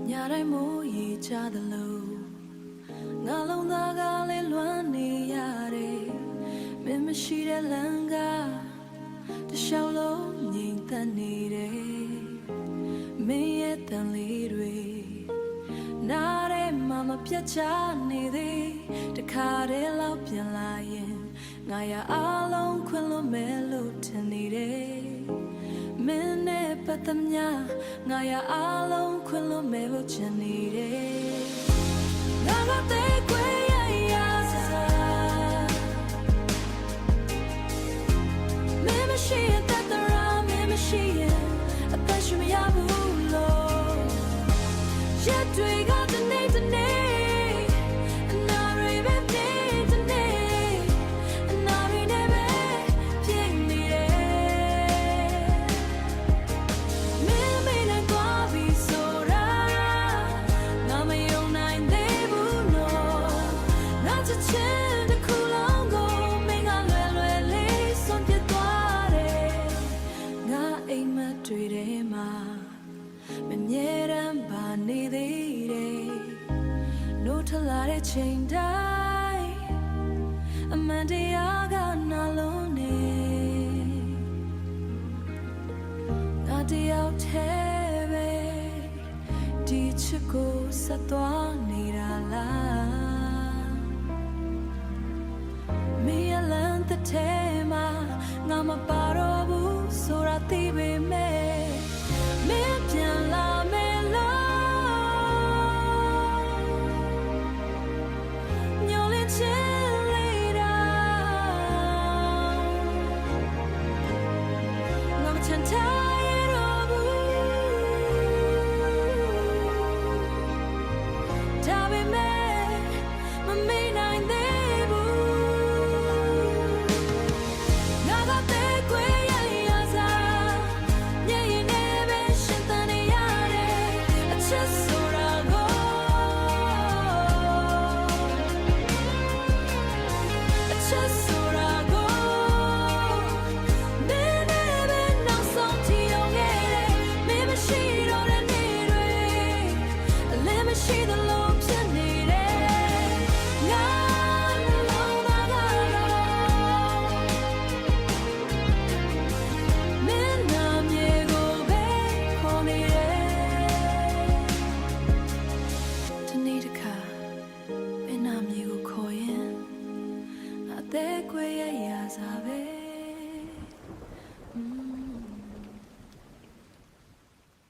ညာတိုင်းမိုးရေချသလိုငါလုံးသားကလေးလွမ်းနေရတယ်မင်းမရှိတဲ့လမ်းကတလျှောက်လုံးငြိမ်သက်နေတယ်မင်းရဲ့တန်လေးတွေနားထဲမှာမပြတ်ချနေသေးတခါတည်းလောက်ပြန်လာရင်ငါရအားလုံးခွင့်လို့မဲလို့ထင်နေတယ်မင်းနဲ့ပတ်သက်များငါရအားလုံးခွင့်လို့မဲလို့ချင်နေတယ်ငါကတဲ့ခွေရရစားမင်းမရှိရင်တတ်တရာမင်းမရှိရင်အသက်ရှင်မရဘူးလို့ရက်တွေကတနေ့တနေ့တွေ့တယ်မှာမမြဲတမ်းပါနေသေးတယ်နိုးထလာတဲ့ချိန်တိုင်းအမှန်တရားကနာလုံးနေငါတယောက်တည်းပဲဒီချစ်ကိုဆက်သွားနေတာလားမင်းရဲ့လမ်းတစ်ထဲမှာငါမပါတော့ဘူးဆိုတာသိပေမဲ့